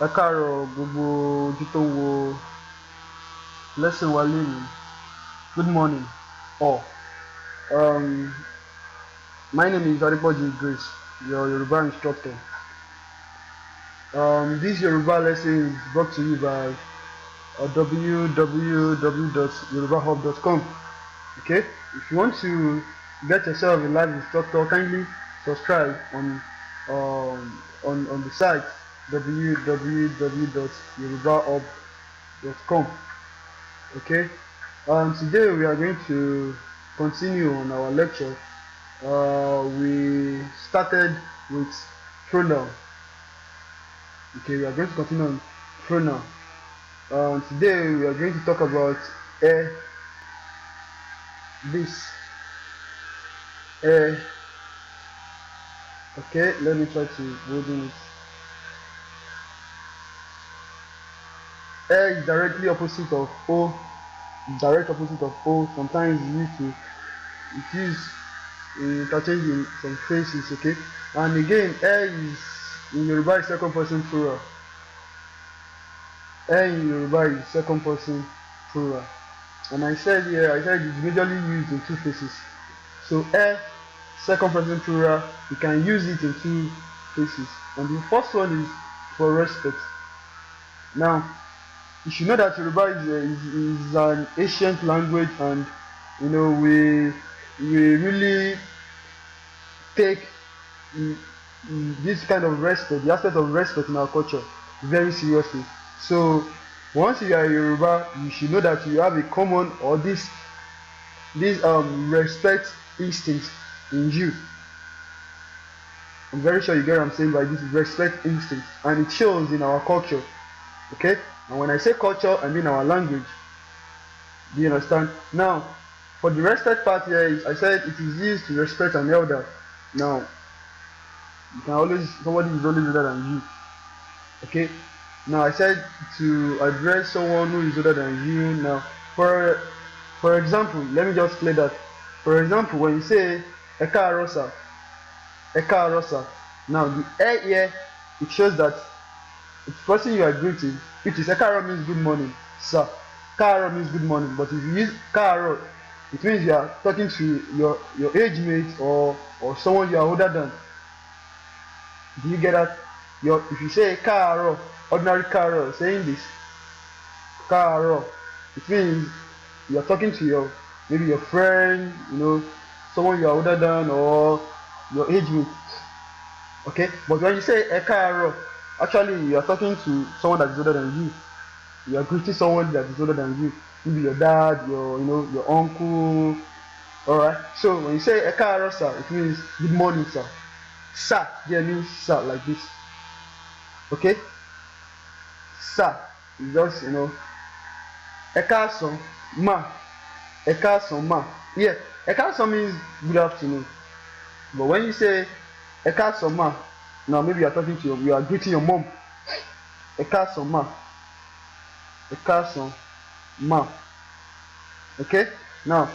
Ẹ káàárọ̀ gbogbo ojú tó ń wo lesson wa lénìí. Good morning all. My name is Adepoju Grace, your Yoruba instructor. This Yoruba lesson is brought to you by www.yorubahub.com. Okay, if you want to get yourself a live instructor, kindly subscribe on the site www.yorubahub.com. Okay, today we are going to continue on our lecture. We started with pronoun. Okay, we are going to continue on pronoun. Today we are going to talk about this. Okay, let me try to wording it. Is directly opposite of O. Direct opposite of O. Sometimes it is interchanged in some phrases. Okay, and again, is in Yoruba is second person plural. In Yoruba is second person plural. And I said it's majorly used in two phases. So second person plural, you can use it in two phases. And the first one is for respect. Now, you should know that Yoruba is an ancient language, and we really take this kind of respect, the aspect of respect in our culture, very seriously. So once you are Yoruba, you should know that you have a common or this respect instinct in you. I'm very sure you get what I'm saying by this respect instinct, and it shows in our culture. Okay, and when I say culture, I mean our language. Do you understand? Now, for the respect part here, I said it is used to respect an elder. Now, you can always, somebody is always older than you. Okay, now I said to address someone who is older than you. Now, for example, let me just clear that. For example, when you say Eka Rosa, now the here, it shows that the person you are greeting, which is Ekaro means good morning, sir. Karo means good morning, but if you use Karo, it means you are talking to your age mate or someone you are older than. Do you get that? If you say Karo, ordinary Karo, saying this Karo, it means you are talking to maybe your friend, someone you are older than or your age mate. Okay, but when you say Ekaro, actually you are talking to someone that is older than you. You are greeting someone that is older than you, maybe your dad, your uncle. Alright, so when you say Ekaro sir, it means good morning sir. Sir there means sir, like this. Okay, sir is just Ekason ma. Yeah, Ekason means good afternoon. But when you say Ekason ma, now maybe you are talking to you are greeting your mom. Ekason ma. Okay, now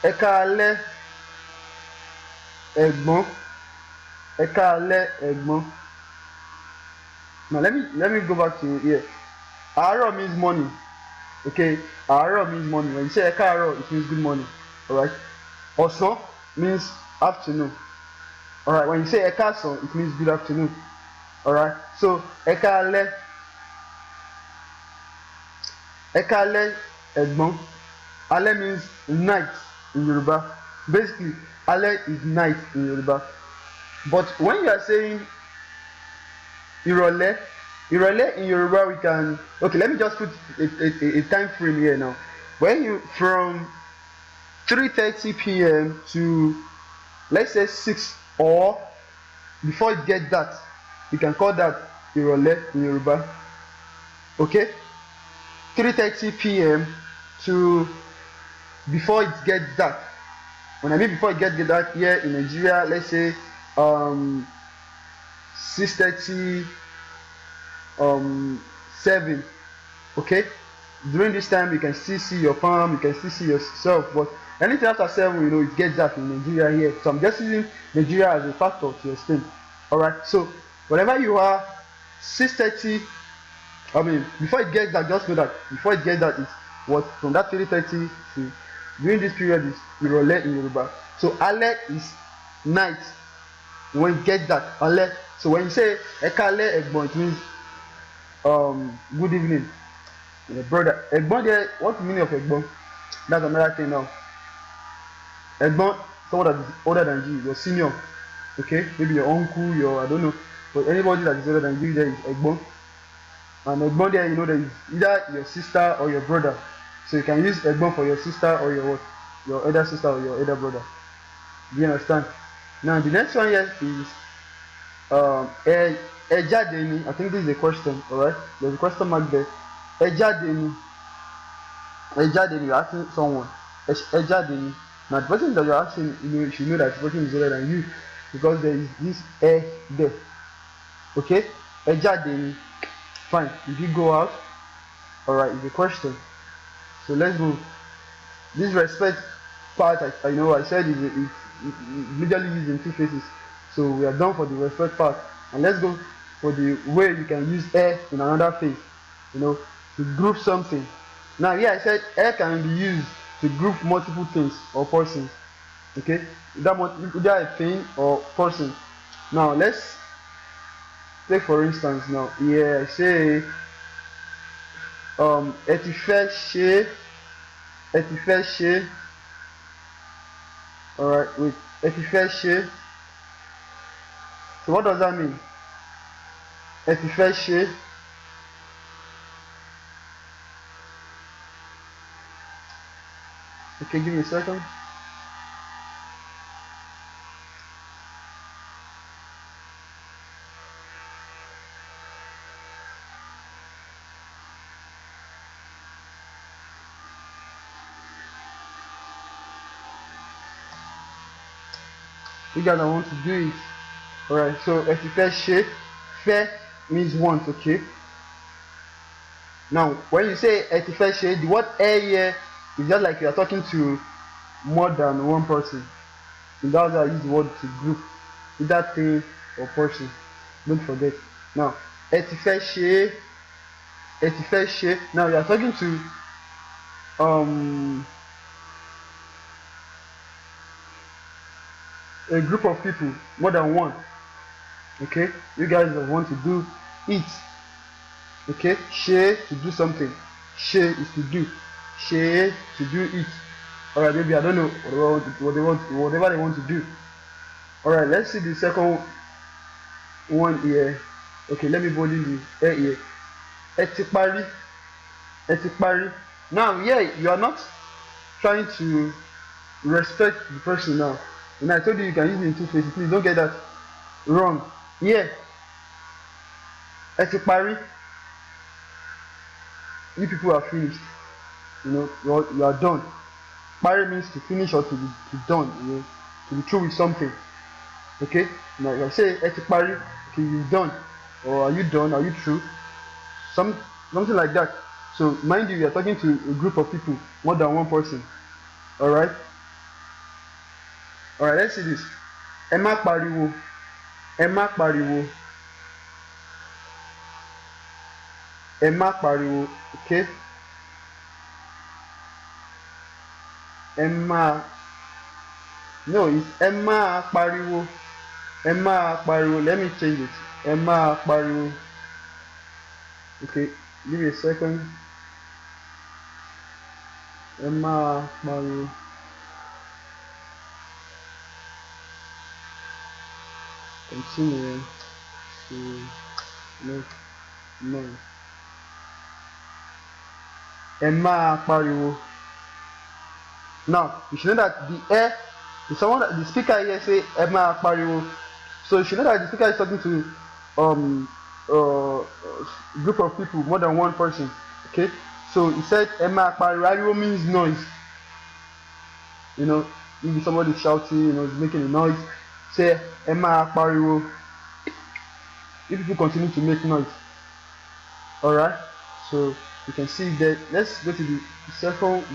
Ekale Egbon. Now let me go back to here. Aro means morning. Okay, Aro means morning. When you say Ekaro, it means good morning. Alright. Osan means afternoon. Alright, when you say Ekason, it means good afternoon. Alright, so Ekale Egbon. Ale means night in Yoruba. Basically, Ale is night in Yoruba. But when you are saying Irole in Yoruba, we can. Okay, let me just put a time frame here now. When you from 3:30 p.m. to, let's say, 6, or before it gets that, you can call that Irole in Yoruba. Okay, 3:30 p.m. to before it gets dark. When I mean before it gets dark here in Nigeria, let's say 6:30, 7. Okay, during this time you can still see your palm, you can still see yourself, but anything after 7, it gets dark in Nigeria here. So I'm just using Nigeria as a factor to explain. Alright, so whenever you are 6:30. I mean, before it gets that, just know that before it gets that is what from that 3:30 to during this period is Irole in Yoruba. So Ale is night. When you get that, Ale. So when you say Ekale Egbon, it means good evening, brother. Egbon there, what's the meaning of Egbon? That's another thing now. Egbon, someone that is older than you, your senior. Okay, maybe your uncle, your I don't know, but anybody that is older than you there is Egbon. And Egbon there, you know, there is either your sister or your brother. So you can use Egbon for your sister or your what? Your elder sister or your elder brother. Do you understand? Now the next one here is Ejadeni. I think this is a question, alright? There's a question mark there. Ejadeni. Ejadeni, you're asking someone. Ejadeni. Now the person that you're asking, you should know that the person is older than you because there is this there. Okay? Ejadeni. Fine. Did you go out? Alright, it's a question. So let's go. This respect part, I said is majorly used in two phases. So we are done for the respect part, and let's go for the way you can use air in another phase. To group something. Now here I said air can be used to group multiple things or persons. Okay, either a thing or person. Now let's take for instance now. Here I say Etife ṣe. Alright, with Etife ṣe. So what does that mean? Etife ṣe. Okay, give me a second. You guys don't want to do it. Alright, so Etife ṣe, fe means want, okay? Now, when you say Etife ṣe, the word air here is just like you are talking to more than one person. And that's why I use the word to group, either thing or person. Don't forget. Now, Etife ṣe. Now you are talking to a group of people, more than one. Okay, you guys want to do it. Okay, ṣe to do something. Ṣe is to do. Ṣe to do it. Alright, maybe I don't know whatever they want to do. Alright, let's see the second one here. Okay, let me bold in the air here. Ẹ ti parí. Now here you are not trying to respect the person now. And I told you can use it in two phases. Please don't get that wrong. Here, ẹ ti parí. You people are finished. You are done. Parí means to finish or to be done. To be through with something. Okay. Now if I say ẹ ti parí, okay, you're done, or are you done? Are you through? Something like that. So mind you are talking to a group of people, more than one person. Alright, let's see this. Ẹ má pariwo. Ẹ má pariwo. Ẹ má pariwo. Okay. No, it's ẹ má pariwo. Ẹ má pariwo. Let me change it. Ẹ má pariwo. Okay, give me a second. Ẹ má pariwo. Continue to make noise. Ẹ má pariwo. Now you should know that the air is someone that the speaker here say ẹ má pariwo. So you should know that the speaker is talking to group of people, more than one person. Okay, so he said ẹ má pariwo. Ariwo means noise. Maybe somebody shouting, is making a noise. Say ẹ má pariwo. If people continue to make noise. Alright, so you can see that. Let's go to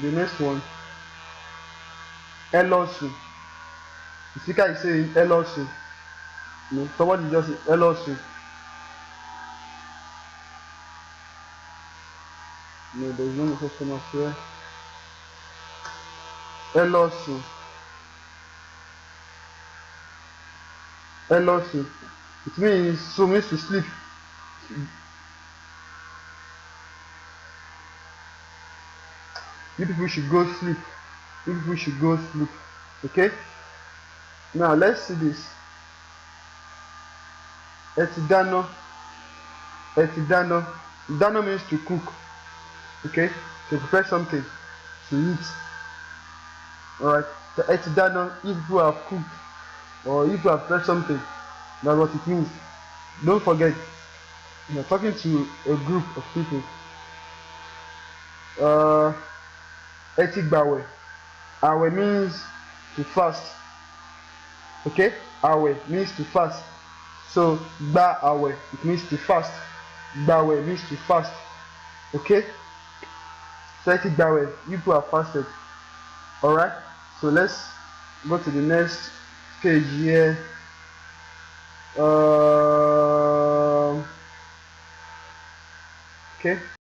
the next one. Ẹ lọ sùn. The speaker is saying ẹ lọ sùn. Somebody just say ẹ lọ sùn. No, there's no customers here. Elosu. Elosu. It means so means to sleep. You people should go sleep. You people should go sleep. Okay? Now let's see this. Etidano. Etidano. Dano means to cook. Okay? To prepare something to eat. Alright. So etidano, if you have cooked or if you have prepared something, that's what it means. Don't forget, you're talking to a group of people. Etigbawe. Awe means to fast. Okay? Awe means to fast. So ba awe, it means to fast. Bawe means to fast. Okay? So etigbawe, you people have fasted. Alright? So let's go to the next page here. Okay.